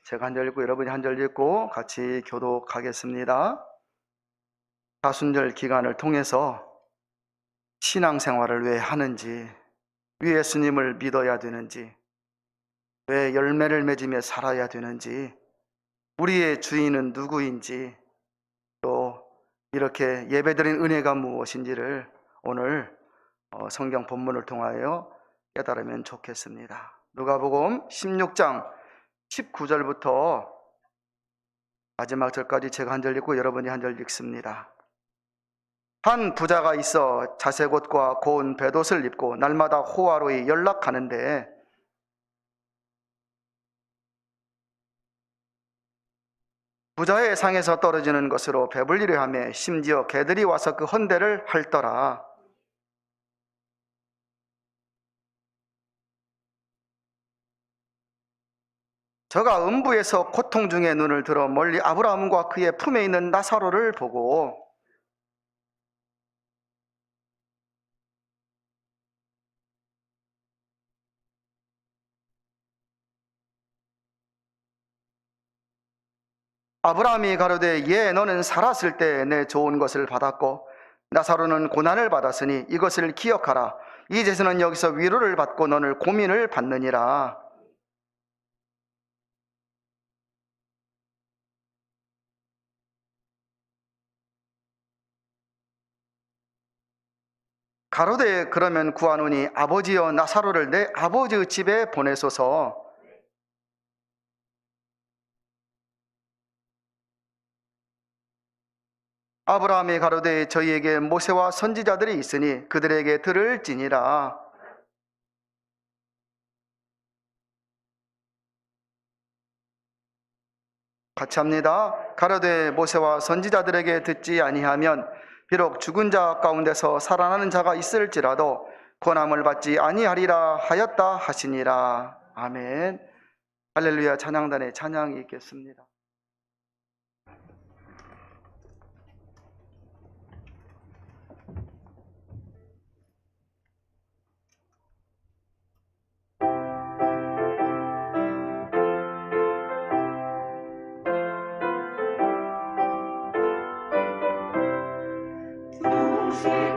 제가 한 절 읽고 여러분이 한 절 읽고 같이 교독하겠습니다. 사순절 기간을 통해서 신앙생활을 왜 하는지, 왜 예수님을 믿어야 되는지, 왜 열매를 맺으며 살아야 되는지, 우리의 주인은 누구인지, 또 이렇게 예배드린 은혜가 무엇인지를 오늘 성경 본문을 통하여 깨달으면 좋겠습니다. 누가복음 16장 19절부터 마지막 절까지 제가 한 절 읽고 여러분이 한 절 읽습니다. 한 부자가 있어 자색옷과 고운 벨옷을 입고 날마다 호화로이 연락하는데 부자의 상에서 떨어지는 것으로 배불리려 하며 심지어 개들이 와서 그 헌대를 핥더라. 저가 음부에서 고통 중에 눈을 들어 멀리 아브라함과 그의 품에 있는 나사로를 보고 아브라함이 가로되 예 너는 살았을 때 내 좋은 것을 받았고 나사로는 고난을 받았으니 이것을 기억하라. 이제서는 여기서 위로를 받고 너는 고민을 받느니라. 가로되 그러면 구하노니 아버지여 나사로를 내 아버지의 집에 보내소서. 아브라함이 가로되 저희에게 모세와 선지자들이 있으니 그들에게 들을지니라. 같이 합니다. 가로되 모세와 선지자들에게 듣지 아니하면 비록 죽은 자 가운데서 살아나는 자가 있을지라도 권함을 받지 아니하리라 하였다 하시니라. 아멘. 할렐루야. 찬양단의 찬양이 있겠습니다.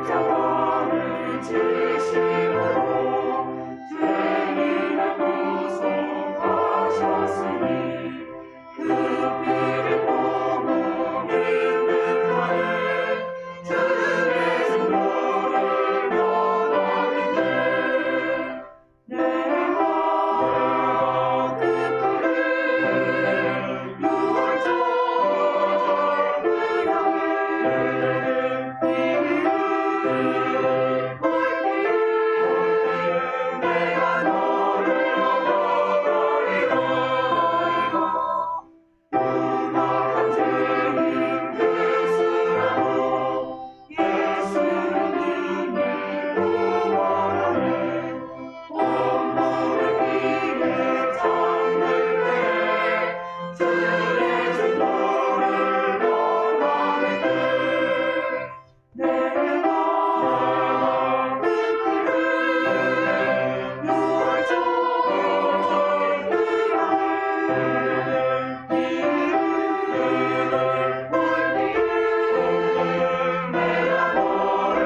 십자가를 지심으로 죄인을 구속하셨으니 그 피를 보고 믿는 자는 주의 증거를 면하는데 내가 그 피를 유월절 내가 너를 얻어버리라. 음악한 죄인 예수라도 예수를 능히 구원하네. 온몸을 피에 잠들 때 주의 증거를 논하는데 내가 그 피를 유월절 그향해 이르는 멀리에 내가 너를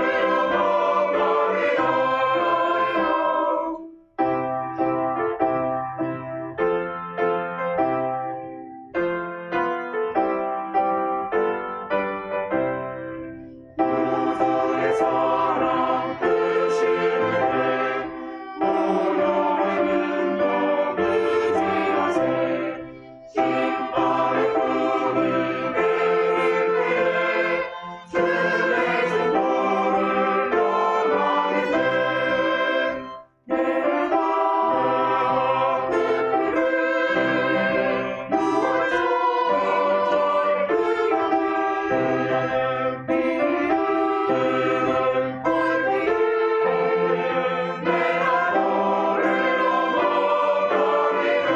얻어버리라. 모두의 사랑 되시네. 모여있는 너 의지하세. 신발의 끈이 내릴 때 주의 증거를 논하는데 내가 그 피를 유월절 그향해 이르는 멀리에 내가 너를 얻어버리라.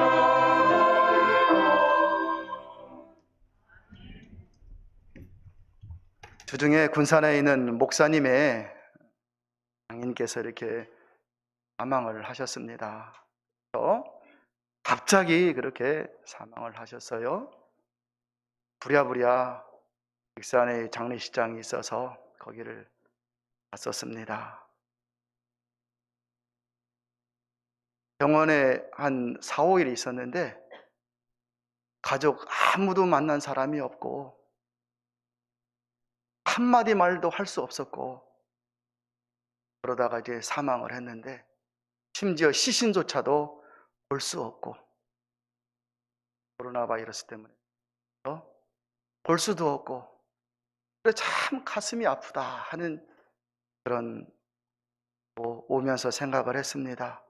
주중에 군산에 있는 목사님의 장인께서 이렇게 사망을 하셨습니다. 갑자기 그렇게 사망을 하셨어요. 부랴부랴 익산에 장례식장이 있어서 거기를 갔었습니다. 병원에 한 4, 5일 있었는데 가족 아무도 만난 사람이 없고 한마디 말도 할 수 없었고 그러다가 이제 사망을 했는데 심지어 시신조차도 볼 수 없고 코로나 바이러스 때문에 볼 수도 없고 그래 참 가슴이 아프다 하는 그런 오면서 생각을 했습니다.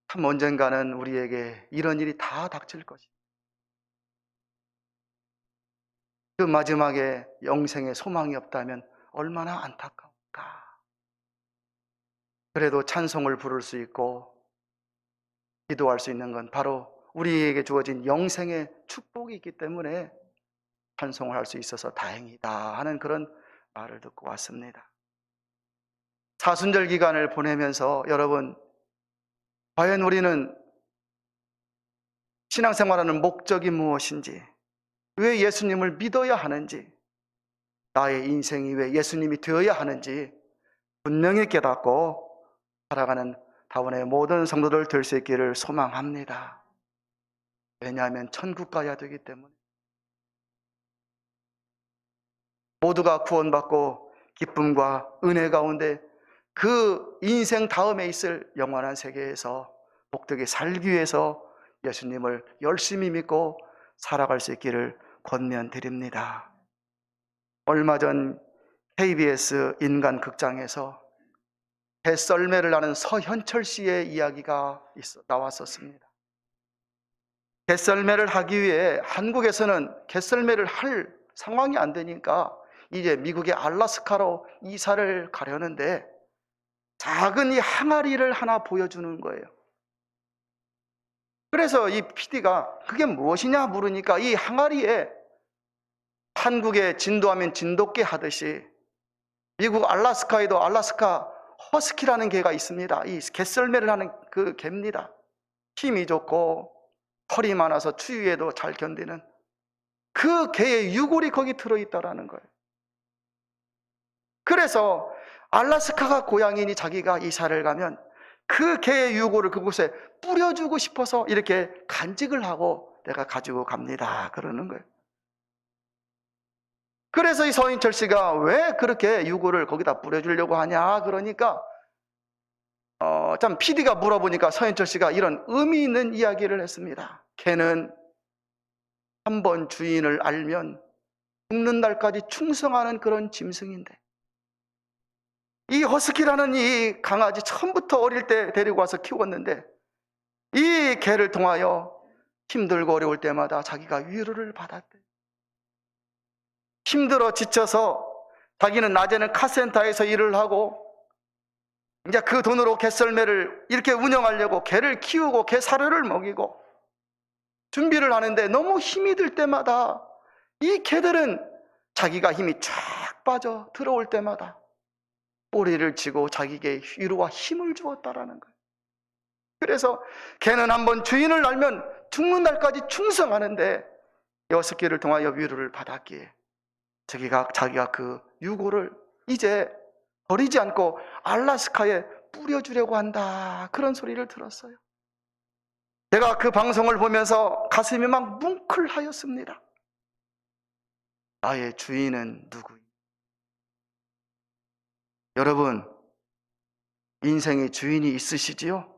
참 언젠가는 우리에게 이런 일이 다 닥칠 것이다. 그 마지막에 영생에 소망이 없다면 얼마나 안타까울까. 그래도 찬송을 부를 수 있고 기도할 수 있는 건 바로 우리에게 주어진 영생의 축복이 있기 때문에 찬송을 할 수 있어서 다행이다 하는 그런 말을 듣고 왔습니다. 사순절 기간을 보내면서 여러분, 과연 우리는 신앙생활하는 목적이 무엇인지, 왜 예수님을 믿어야 하는지, 나의 인생이 왜 예수님이 되어야 하는지 분명히 깨닫고 살아가는 다원의 모든 성도들 될 수 있기를 소망합니다. 왜냐하면 천국 가야 되기 때문에. 모두가 구원받고 기쁨과 은혜 가운데 그 인생 다음에 있을 영원한 세계에서 복되게 살기 위해서 예수님을 열심히 믿고 살아갈 수 있기를 권면드립니다. 얼마 전 KBS 인간극장에서 개썰매를 하는 서현철 씨의 이야기가 나왔었습니다. 개썰매를 하기 위해 한국에서는 개썰매를 할 상황이 안 되니까 이제 미국의 알래스카로 이사를 가려는데 작은 이 항아리를 하나 보여주는 거예요. 그래서 이 PD가 그게 무엇이냐 물으니까 이 항아리에 한국에 진도하면 진돗개 하듯이 미국 알래스카에도 알래스카 허스키라는 개가 있습니다. 이 개썰매를 하는 그 개입니다. 힘이 좋고 털이 많아서 추위에도 잘 견디는 그 개의 유골이 거기 들어있다라는 거예요. 그래서 알래스카가 고향이니 자기가 이사를 가면 그 개의 유골을 그곳에 뿌려주고 싶어서 이렇게 간직을 하고 내가 가지고 갑니다 그러는 거예요. 그래서 이 서인철 씨가 왜 그렇게 유골을 거기다 뿌려주려고 하냐 그러니까 참 PD가 물어보니까 서인철 씨가 이런 의미 있는 이야기를 했습니다. 개는 한 번 주인을 알면 죽는 날까지 충성하는 그런 짐승인데 이 허스키라는 이 강아지 처음부터 어릴 때 데리고 와서 키웠는데 이 개를 통하여 힘들고 어려울 때마다 자기가 위로를 받았대. 힘들어 지쳐서 자기는 낮에는 카센터에서 일을 하고 이제 그 돈으로 개썰매를 이렇게 운영하려고 개를 키우고 개 사료를 먹이고 준비를 하는데 너무 힘이 들 때마다 이 개들은 자기가 힘이 쫙 빠져 들어올 때마다 꼬리를 치고 자기에게 위로와 힘을 주었다라는 거예요. 그래서 개는 한번 주인을 알면 죽는 날까지 충성하는데 여섯 개를 통하여 위로를 받았기에 자기가 그 유골을 이제 버리지 않고 알래스카에 뿌려주려고 한다 그런 소리를 들었어요. 제가 그 방송을 보면서 가슴이 막 뭉클하였습니다. 나의 주인은 누구인가? 여러분, 인생의 주인이 있으시지요?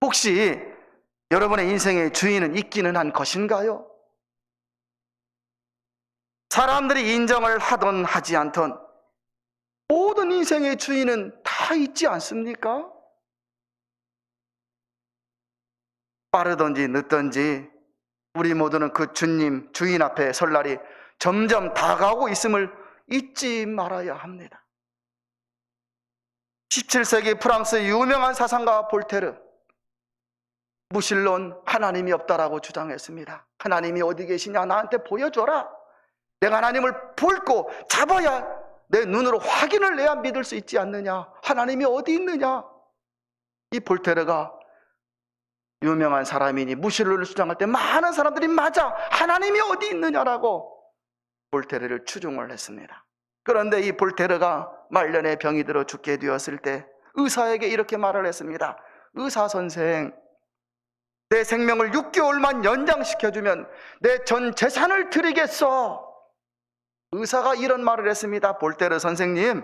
혹시 여러분의 인생의 주인은 있기는 한 것인가요? 사람들이 인정을 하던 하지 않던 모든 인생의 주인은 다 있지 않습니까? 빠르든지 늦든지 우리 모두는 그 주인 앞에 설 날이 점점 다가오고 있음을 잊지 말아야 합니다. 17세기 프랑스의 유명한 사상가 볼테르, 무신론 하나님이 없다라고 주장했습니다. 하나님이 어디 계시냐 나한테 보여줘라. 내가 하나님을 볼고 잡아야 내 눈으로 확인을 해야 믿을 수 있지 않느냐. 하나님이 어디 있느냐. 이 볼테르가 유명한 사람이니 무신론을 주장할 때 많은 사람들이 맞아, 하나님이 어디 있느냐라고 볼테르를 추종을 했습니다. 그런데 이 볼테르가 말년에 병이 들어 죽게 되었을 때 의사에게 이렇게 말을 했습니다. 의사 선생, 내 생명을 6개월만 연장시켜주면 내 전 재산을 드리겠어. 의사가 이런 말을 했습니다. 볼테르 선생님,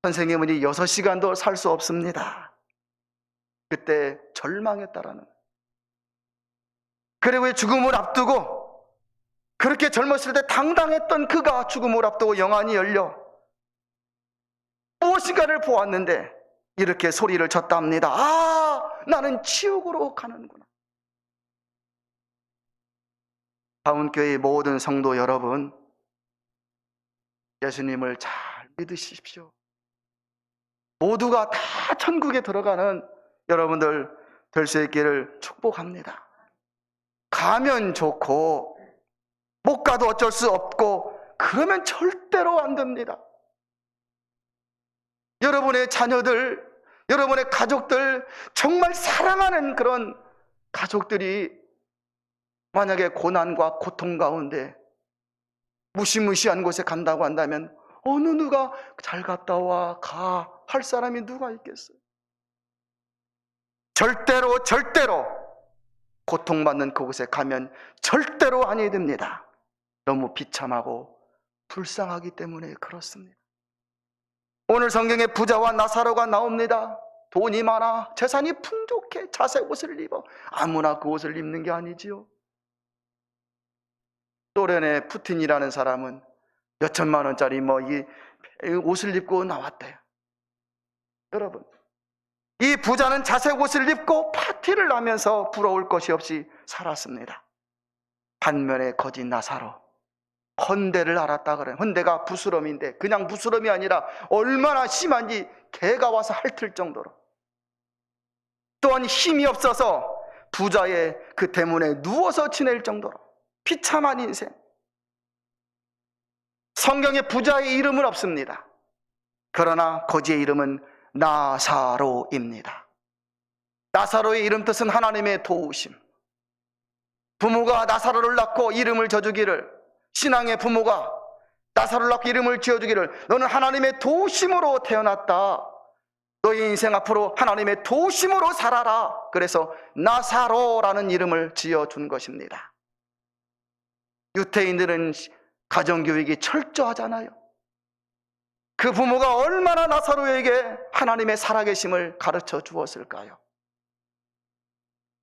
선생님은 이 6시간도 살 수 없습니다. 그때 절망했다라는. 그리고 죽음을 앞두고, 그렇게 젊었을 때 당당했던 그가 죽음을 앞두고 영안이 열려 무엇인가를 보았는데 이렇게 소리를 쳤답니다. 아, 나는 지옥으로 가는구나. 다운교회의 모든 성도 여러분, 예수님을 잘 믿으십시오. 모두가 다 천국에 들어가는 여러분들 될 수 있기를 축복합니다. 가면 좋고 못 가도 어쩔 수 없고 그러면 절대로 안 됩니다. 여러분의 자녀들, 여러분의 가족들, 정말 사랑하는 그런 가족들이 만약에 고난과 고통 가운데 무시무시한 곳에 간다고 한다면 어느 누가 잘 갔다 와, 가 할 사람이 누가 있겠어요? 절대로 고통받는 그곳에 가면 절대로 아니 됩니다. 너무 비참하고 불쌍하기 때문에 그렇습니다. 오늘 성경에 부자와 나사로가 나옵니다. 돈이 많아, 재산이 풍족해, 자색 옷을 입어. 아무나 그 옷을 입는 게 아니지요. 소련의 푸틴이라는 사람은 몇 천만 원짜리 이 옷을 입고 나왔대요. 여러분, 이 부자는 자색 옷을 입고 파티를 하면서 부러울 것이 없이 살았습니다. 반면에 거짓 나사로, 헌대를 알았다 그래요. 헌대가 부스럼인데 그냥 부스럼이 아니라 얼마나 심한지 개가 와서 핥을 정도로, 또한 힘이 없어서 부자의 그 대문에 누워서 지낼 정도로 비참한 인생. 성경에 부자의 이름은 없습니다. 그러나 거지의 이름은 나사로입니다. 나사로의 이름 뜻은 하나님의 도우심. 부모가 나사로를 낳고 이름을 져주기를, 신앙의 부모가 나사로를 낳고 이름을 지어주기를, 너는 하나님의 도우심으로 태어났다. 너의 인생 앞으로 하나님의 도우심으로 살아라. 그래서 나사로라는 이름을 지어준 것입니다. 유태인들은 가정교육이 철저하잖아요. 그 부모가 얼마나 나사로에게 하나님의 살아계심을 가르쳐 주었을까요?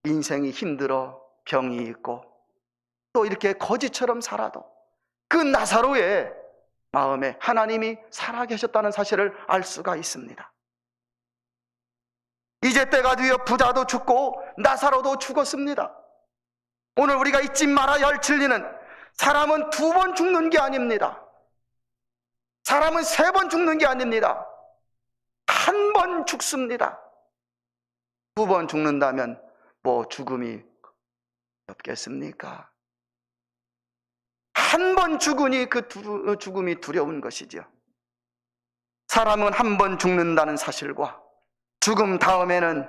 인생이 힘들어 병이 있고 또 이렇게 거지처럼 살아도 그 나사로의 마음에 하나님이 살아계셨다는 사실을 알 수가 있습니다. 이제 때가 되어 부자도 죽고 나사로도 죽었습니다. 오늘 우리가 잊지 말아야 할 진리는 사람은 2번 죽는 게 아닙니다. 사람은 3번 죽는 게 아닙니다. 1번 죽습니다. 2번 죽는다면 죽음이 없겠습니까? 1번 죽으니 그 죽음이 두려운 것이죠. 사람은 1번 죽는다는 사실과 죽음 다음에는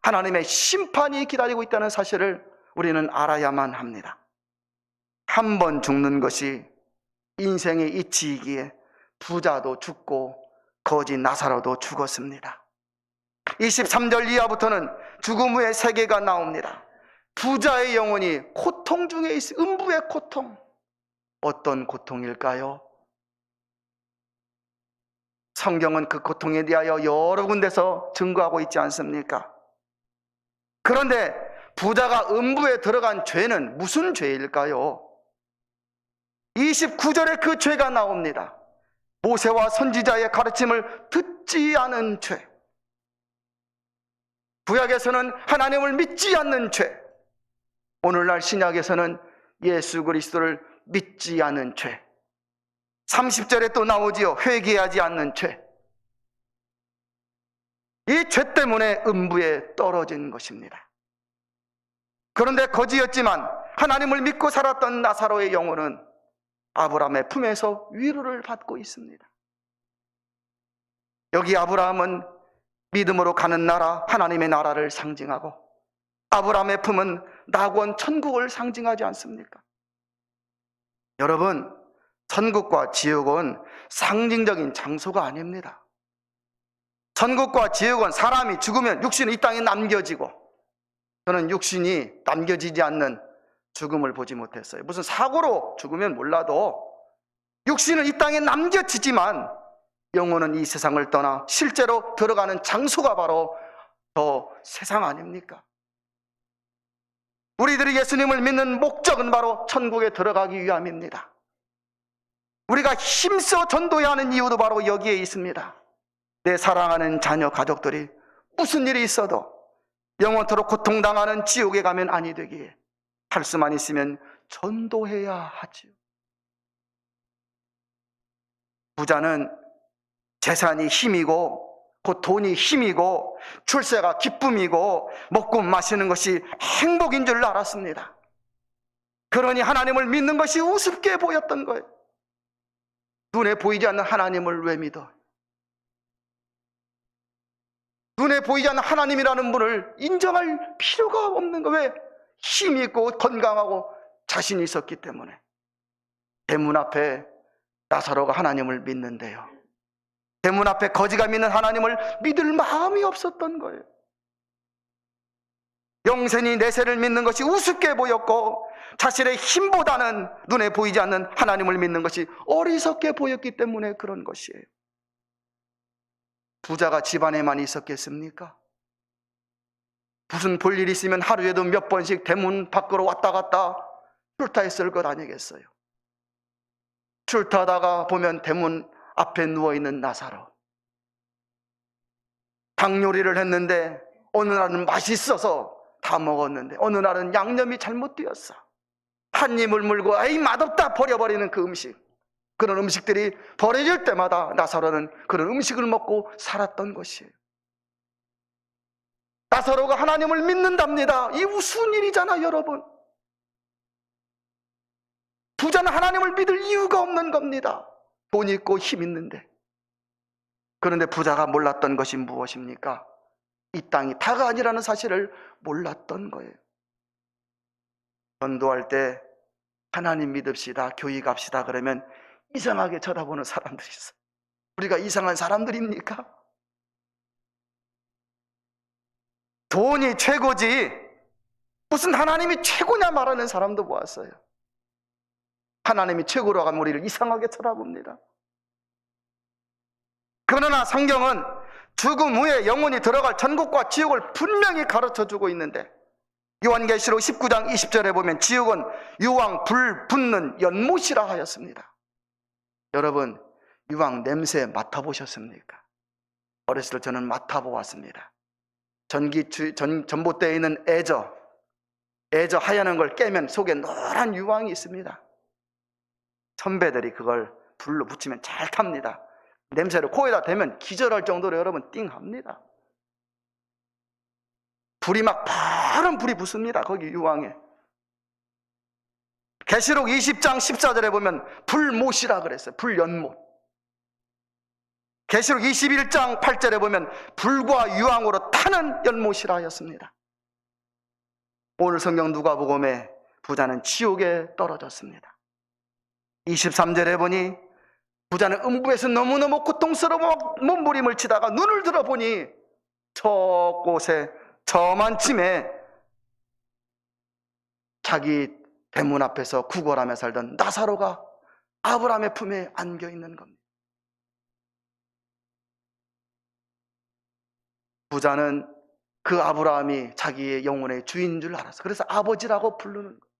하나님의 심판이 기다리고 있다는 사실을 우리는 알아야만 합니다. 1번 죽는 것이 인생의 이치이기에 부자도 죽고 거지 나사로도 죽었습니다. 23절 이하부터는 죽음 후의 세계가 나옵니다. 부자의 영혼이 고통 중에 있어, 음부의 고통. 어떤 고통일까요? 성경은 그 고통에 대하여 여러 군데서 증거하고 있지 않습니까? 그런데 부자가 음부에 들어간 죄는 무슨 죄일까요? 29절에 그 죄가 나옵니다. 모세와 선지자의 가르침을 듣지 않은 죄. 구약에서는 하나님을 믿지 않는 죄. 오늘날 신약에서는 예수 그리스도를 믿지 않는 죄. 30절에 또 나오지요. 회개하지 않는 죄. 이 죄 때문에 음부에 떨어진 것입니다. 그런데 거지였지만 하나님을 믿고 살았던 나사로의 영혼은 아브라함의 품에서 위로를 받고 있습니다. 여기 아브라함은 믿음으로 가는 나라, 하나님의 나라를 상징하고, 아브라함의 품은 낙원 천국을 상징하지 않습니까? 여러분, 천국과 지옥은 상징적인 장소가 아닙니다. 천국과 지옥은 사람이 죽으면 육신이 이 땅에 남겨지고, 저는 육신이 남겨지지 않는 죽음을 보지 못했어요. 무슨 사고로 죽으면 몰라도 육신은 이 땅에 남겨지지만 영혼은 이 세상을 떠나 실제로 들어가는 장소가 바로 저 세상 아닙니까? 우리들이 예수님을 믿는 목적은 바로 천국에 들어가기 위함입니다. 우리가 힘써 전도해야 하는 이유도 바로 여기에 있습니다. 내 사랑하는 자녀, 가족들이 무슨 일이 있어도 영원토록 고통당하는 지옥에 가면 아니 되기에 할 수만 있으면 전도해야 하지요. 부자는 재산이 힘이고 곧 돈이 힘이고 출세가 기쁨이고 먹고 마시는 것이 행복인 줄 알았습니다. 그러니 하나님을 믿는 것이 우습게 보였던 거예요. 눈에 보이지 않는 하나님을 왜 믿어? 눈에 보이지 않는 하나님이라는 분을 인정할 필요가 없는 거예요. 왜? 힘이 있고 건강하고 자신이 있었기 때문에. 대문 앞에 나사로가 하나님을 믿는데요, 대문 앞에 거지가 믿는 하나님을 믿을 마음이 없었던 거예요. 영생이 내세를 믿는 것이 우습게 보였고 자신의 힘보다는 눈에 보이지 않는 하나님을 믿는 것이 어리석게 보였기 때문에 그런 것이에요. 부자가 집안에만 있었겠습니까? 무슨 볼일 있으면 하루에도 몇 번씩 대문 밖으로 왔다 갔다 출타했을 것 아니겠어요? 출타하다가 보면 대문 앞에 누워있는 나사로, 닭 요리를 했는데 어느 날은 맛있어서 다 먹었는데 어느 날은 양념이 잘못되었어. 한 입을 물고 에이 맛없다 버려버리는 그 음식, 그런 음식들이 버려질 때마다 나사로는 그런 음식을 먹고 살았던 것이에요. 나사로가 하나님을 믿는답니다. 이 무슨 일이잖아 여러분. 부자는 하나님을 믿을 이유가 없는 겁니다. 돈 있고 힘 있는데. 그런데 부자가 몰랐던 것이 무엇입니까? 이 땅이 다가 아니라는 사실을 몰랐던 거예요. 전도할 때 하나님 믿읍시다, 교회 갑시다 그러면 이상하게 쳐다보는 사람들이 있어요. 우리가 이상한 사람들입니까? 돈이 최고지 무슨 하나님이 최고냐 말하는 사람도 보았어요. 하나님이 최고로 하면 우리를 이상하게 쳐다봅니다. 그러나 성경은 죽음 후에 영혼이 들어갈 천국과 지옥을 분명히 가르쳐주고 있는데, 요한계시록 19장 20절에 보면 지옥은 유황 불 붙는 연못이라 하였습니다. 여러분, 유황 냄새 맡아보셨습니까? 어렸을 때 저는 맡아보았습니다. 전봇대에 있는 애저 하얀 걸 깨면 속에 노란 유황이 있습니다. 선배들이 그걸 불로 붙이면 잘 탑니다. 냄새를 코에다 대면 기절할 정도로 여러분 띵합니다. 불이 막 파란 불이 붙습니다. 거기 유황에. 계시록 20장 14절에 보면 불못이라 그랬어요. 불연못. 계시록 21장 8절에 보면 불과 유황으로 타는 연못이라 하였습니다. 오늘 성경 누가복음에 부자는 지옥에 떨어졌습니다. 23절에 보니 부자는 음부에서 너무너무 고통스러워 몸부림을 치다가 눈을 들어보니 저곳에 저만침에 자기 대문 앞에서 구걸하며 살던 나사로가 아브라함의 품에 안겨 있는 겁니다. 부자는 그 아브라함이 자기의 영혼의 주인인 줄 알았어. 그래서 아버지라고 부르는 거예요.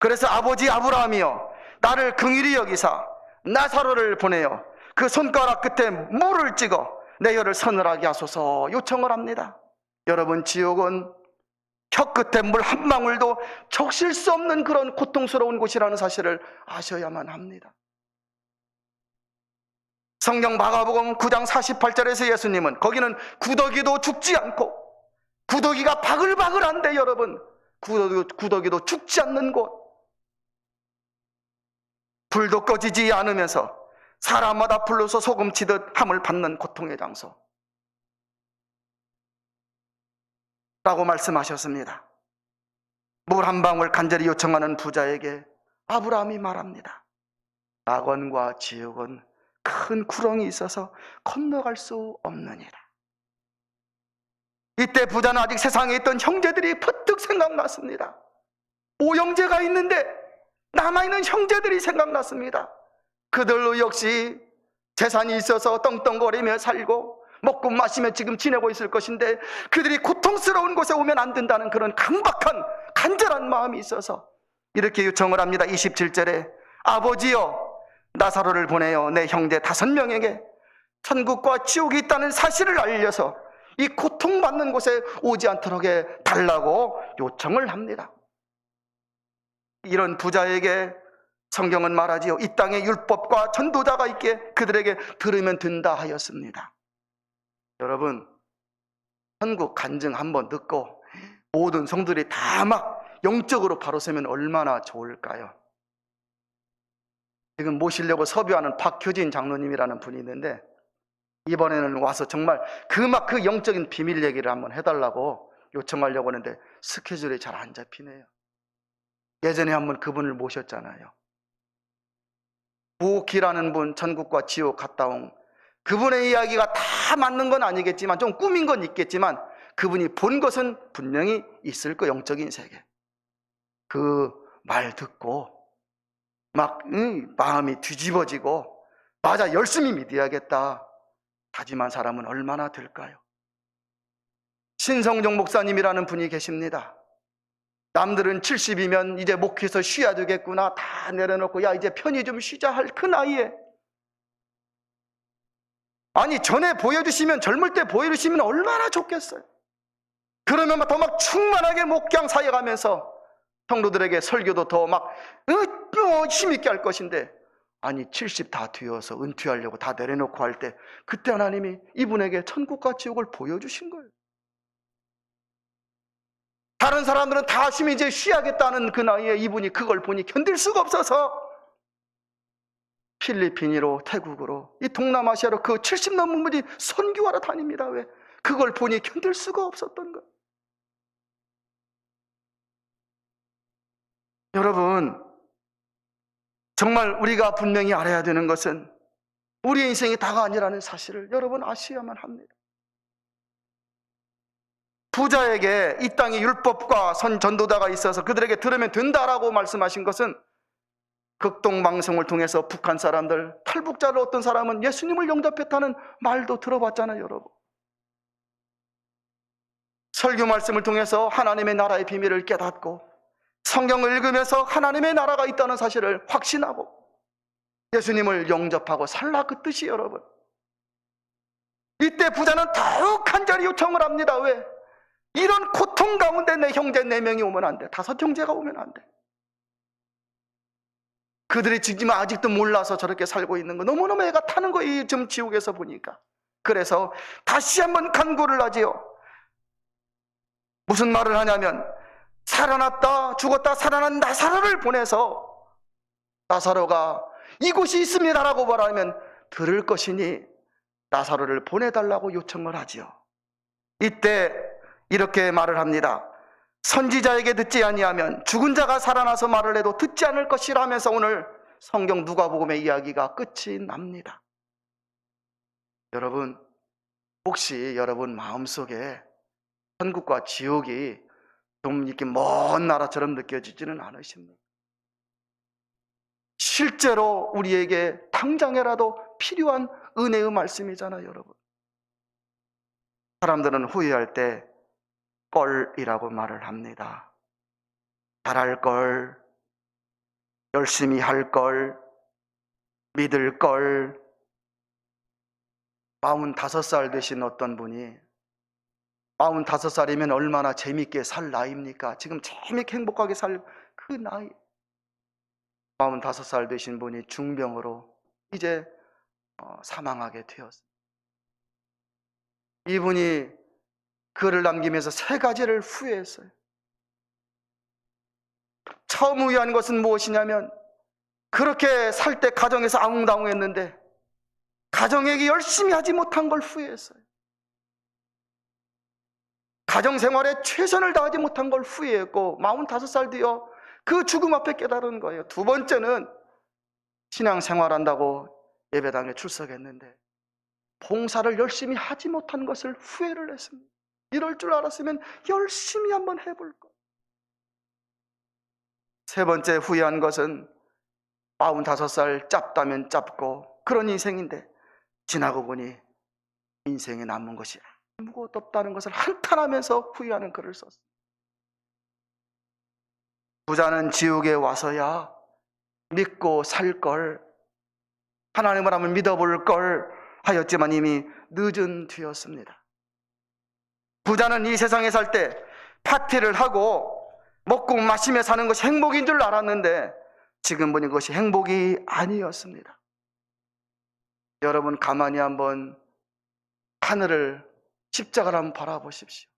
그래서 아버지 아브라함이여, 나를 긍휼히 여기사 나사로를 보내어 그 손가락 끝에 물을 찍어 내 혀를 서늘하게 하소서 요청을 합니다. 여러분, 지옥은 혀 끝에 물 한 방울도 적실 수 없는 그런 고통스러운 곳이라는 사실을 아셔야만 합니다. 성경 마가복음 9장 48절에서 예수님은 거기는 구더기도 죽지 않고, 구더기가 바글바글한데 여러분, 구더기도 죽지 않는 곳, 불도 꺼지지 않으면서 사람마다 불로서 소금치듯 함을 받는 고통의 장소, 라고 말씀하셨습니다. 물 한 방울 간절히 요청하는 부자에게 아브라함이 말합니다. 낙원과 지옥은 큰 구렁이 있어서 건너갈 수 없느니라. 이때 부자는 아직 세상에 있던 형제들이 퍼뜩 생각났습니다. 오형제가 있는데 남아있는 형제들이 생각났습니다. 그들도 역시 재산이 있어서 떵떵거리며 살고 먹고 마시며 지금 지내고 있을 것인데 그들이 고통스러운 곳에 오면 안 된다는 그런 강박한 간절한 마음이 있어서 이렇게 요청을 합니다. 27절에 아버지여 나사로를 보내어 내 형제 5명에게 천국과 지옥이 있다는 사실을 알려서 이 고통받는 곳에 오지 않도록 해달라고 요청을 합니다. 이런 부자에게 성경은 말하지요. 이 땅에 율법과 전도자가 있기에 그들에게 들으면 된다 하였습니다. 여러분, 천국 간증 한번 듣고 모든 성들이 다 막 영적으로 바로 서면 얼마나 좋을까요? 지금 모시려고 섭외하는 박효진 장로님이라는 분이 있는데 이번에는 와서 정말 그 영적인 비밀 얘기를 한번 해달라고 요청하려고 하는데 스케줄이 잘 안 잡히네요. 예전에 한번 그분을 모셨잖아요. 부기라는 분, 천국과 지옥 갔다 온 그분의 이야기가 다 맞는 건 아니겠지만 좀 꾸민 건 있겠지만 그분이 본 것은 분명히 있을 거, 영적인 세계. 그 말 듣고 막 마음이 뒤집어지고 맞아, 열심히 믿어야겠다 다짐한 사람은 얼마나 될까요? 신성종 목사님이라는 분이 계십니다. 남들은 70이면 이제 목회에서 쉬어야 되겠구나 다 내려놓고 야 이제 편히 좀 쉬자 할 그 나이에 아니 전에 보여주시면 젊을 때 보여주시면 얼마나 좋겠어요. 그러면 더 막 충만하게 목장 사역하면서 성도들에게 설교도 더 막 힘있게 할 것인데 아니 70 다 뒤어서 은퇴하려고 다 내려놓고 할 때 그때 하나님이 이분에게 천국과 지옥을 보여주신 거예요. 다른 사람들은 다 하시면 이제 쉬어야겠다는 그 나이에 이분이 그걸 보니 견딜 수가 없어서 필리핀으로 태국으로 이 동남아시아로 그 70 넘은 분이 선교하러 다닙니다. 왜? 그걸 보니 견딜 수가 없었던 거예요. 여러분, 정말 우리가 분명히 알아야 되는 것은 우리의 인생이 다가 아니라는 사실을 여러분 아셔야만 합니다. 부자에게 이 땅에 율법과 전도자가 있어서 그들에게 들으면 된다라고 말씀하신 것은 극동방송을 통해서 북한 사람들, 탈북자를 어떤 사람은 예수님을 영접했다는 말도 들어봤잖아요, 여러분. 설교 말씀을 통해서 하나님의 나라의 비밀을 깨닫고 성경을 읽으면서 하나님의 나라가 있다는 사실을 확신하고 예수님을 영접하고 살라 그 뜻이 여러분. 이때 부자는 더욱 간절히 요청을 합니다. 왜? 이런 고통 가운데 내 형제 4명이 오면 안 돼. 5형제가 오면 안 돼. 그들이 지금 아직도 몰라서 저렇게 살고 있는 거 너무너무 애가 타는 거예요. 지금 지옥에서 보니까. 그래서 다시 한번 간구를 하지요. 무슨 말을 하냐면 살아났다 죽었다 살아난 나사로를 보내서 나사로가 이곳이 있습니다라고 말하면 들을 것이니 나사로를 보내달라고 요청을 하지요. 이때 이렇게 말을 합니다. 선지자에게 듣지 아니하면 죽은 자가 살아나서 말을 해도 듣지 않을 것이라 하면서 오늘 성경 누가복음의 이야기가 끝이 납니다. 여러분, 혹시 여러분 마음속에 천국과 지옥이 좀 이렇게 먼 나라처럼 느껴지지는 않으십니까? 실제로 우리에게 당장에라도 필요한 은혜의 말씀이잖아요, 여러분. 사람들은 후회할 때 꼴이라고 말을 합니다. 잘할 걸, 열심히 할 걸, 믿을 걸. 45살 되신 어떤 분이 45살이면 얼마나 재밌게 살 나이입니까? 지금 재밌게 행복하게 살 그 나이. 45살 되신 분이 중병으로 이제 사망하게 되었습니다. 이분이 글을 남기면서 3가지를 후회했어요. 처음 후회한 것은 무엇이냐면 그렇게 살 때 가정에서 아웅다웅했는데 가정에게 열심히 하지 못한 걸 후회했어요. 가정생활에 최선을 다하지 못한 걸 후회했고 45살 되어 그 죽음 앞에 깨달은 거예요. 두 번째는 신앙생활한다고 예배당에 출석했는데 봉사를 열심히 하지 못한 것을 후회를 했습니다. 이럴 줄 알았으면 열심히 한번 해볼 것. 세 번째 후회한 것은 45살 짧다면 짧고 그런 인생인데 지나고 보니 인생에 남은 것이 아무것도 없다는 것을 한탄하면서 후회하는 글을 썼습니다. 부자는 지옥에 와서야 믿고 살 걸, 하나님을 한번 믿어볼 걸 하였지만 이미 늦은 뒤였습니다. 부자는 이 세상에 살 때 파티를 하고 먹고 마시며 사는 것이 행복인 줄 알았는데 지금 보니 그것이 행복이 아니었습니다. 여러분 가만히 한번 하늘을 십자가를 한번 바라보십시오.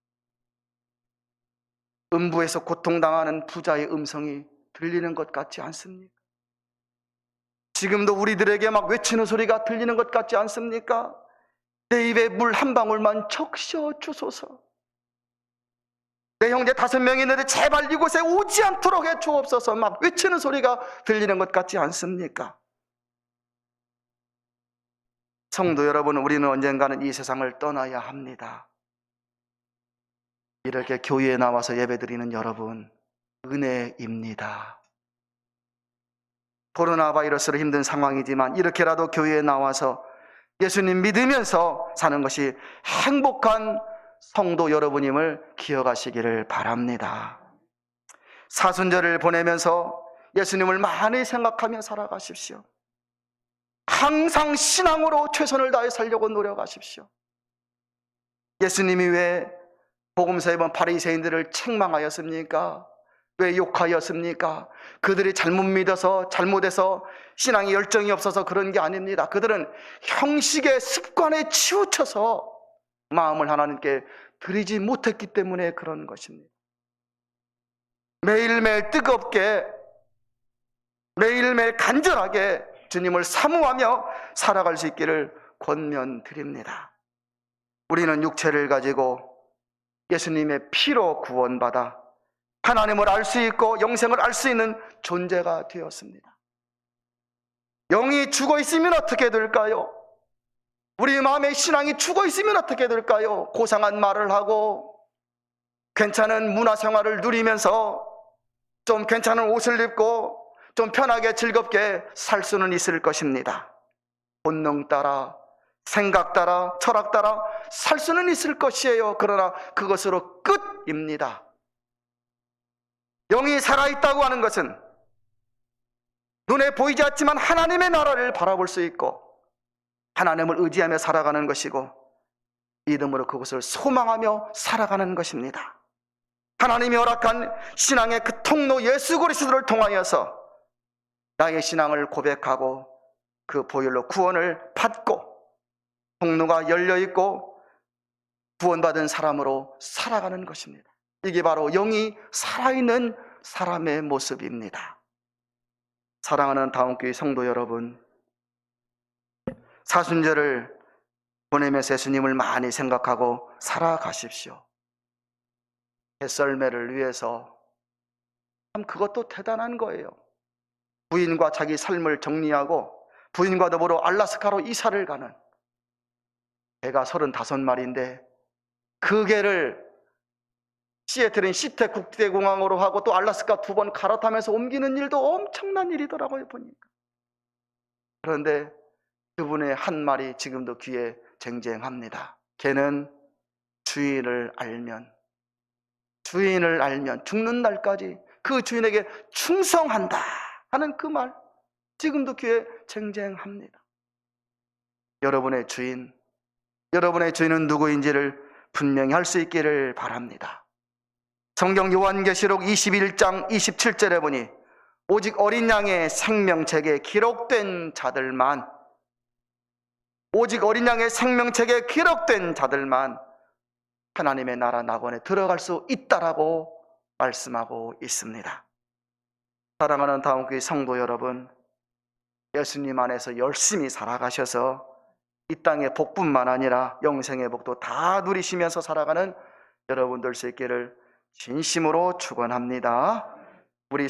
음부에서 고통당하는 부자의 음성이 들리는 것 같지 않습니까? 지금도 우리들에게 막 외치는 소리가 들리는 것 같지 않습니까? 내 입에 물 한 방울만 적셔 주소서. 내 형제 5명이 있는데 제발 이곳에 오지 않도록 해 주옵소서. 막 외치는 소리가 들리는 것 같지 않습니까? 성도 여러분, 우리는 언젠가는 이 세상을 떠나야 합니다. 이렇게 교회에 나와서 예배드리는 여러분, 은혜입니다. 코로나 바이러스로 힘든 상황이지만 이렇게라도 교회에 나와서 예수님 믿으면서 사는 것이 행복한 성도 여러분임을 기억하시기를 바랍니다. 사순절을 보내면서 예수님을 많이 생각하며 살아가십시오. 항상 신앙으로 최선을 다해 살려고 노력하십시오. 예수님이 왜 복음서에 보면 바리새인들을 책망하였습니까? 왜 욕하였습니까? 그들이 잘못 믿어서 잘못해서 신앙에 열정이 없어서 그런 게 아닙니다. 그들은 형식의 습관에 치우쳐서 마음을 하나님께 드리지 못했기 때문에 그런 것입니다. 매일매일 뜨겁게 매일매일 간절하게 주님을 사모하며 살아갈 수 있기를 권면드립니다. 우리는 육체를 가지고 예수님의 피로 구원받아 하나님을 알 수 있고 영생을 알 수 있는 존재가 되었습니다. 영이 죽어 있으면 어떻게 될까요? 우리 마음의 신앙이 죽어 있으면 어떻게 될까요? 고상한 말을 하고 괜찮은 문화생활을 누리면서 좀 괜찮은 옷을 입고 좀 편하게 즐겁게 살 수는 있을 것입니다. 본능 따라 생각 따라 철학 따라 살 수는 있을 것이에요. 그러나 그것으로 끝입니다. 영이 살아있다고 하는 것은 눈에 보이지 않지만 하나님의 나라를 바라볼 수 있고 하나님을 의지하며 살아가는 것이고 믿음으로 그것을 소망하며 살아가는 것입니다. 하나님이 허락한 신앙의 그 통로 예수 그리스도를 통하여서 나의 신앙을 고백하고 그 보혈로 구원을 받고 통로가 열려있고 구원받은 사람으로 살아가는 것입니다. 이게 바로 영이 살아있는 사람의 모습입니다. 사랑하는 다운교회 성도 여러분, 사순절을 보내면서 예수님을 많이 생각하고 살아가십시오. 햇썰매를 위해서 참 그것도 대단한 거예요. 부인과 자기 삶을 정리하고 부인과 더불어 알라스카로 이사를 가는 개가 35마리인데 그 개를 시애틀인 시태 국제공항으로 하고 또 알라스카 2번 갈아타면서 옮기는 일도 엄청난 일이더라고요, 보니까. 그런데 그분의 한 말이 지금도 귀에 쟁쟁합니다. 개는 주인을 알면 죽는 날까지 그 주인에게 충성한다 하는 그 말 지금도 귀에 쟁쟁합니다. 여러분의 주인은 누구인지를 분명히 할 수 있기를 바랍니다. 성경 요한계시록 21장 27절에 보니 오직 어린 양의 생명책에 기록된 자들만 하나님의 나라 낙원에 들어갈 수 있다라고 말씀하고 있습니다. 사랑하는 다운교회 성도 여러분, 예수님 안에서 열심히 살아가셔서 이 땅의 복뿐만 아니라 영생의 복도 다 누리시면서 살아가는 여러분 될 수 있기를 진심으로 축원합니다. 우리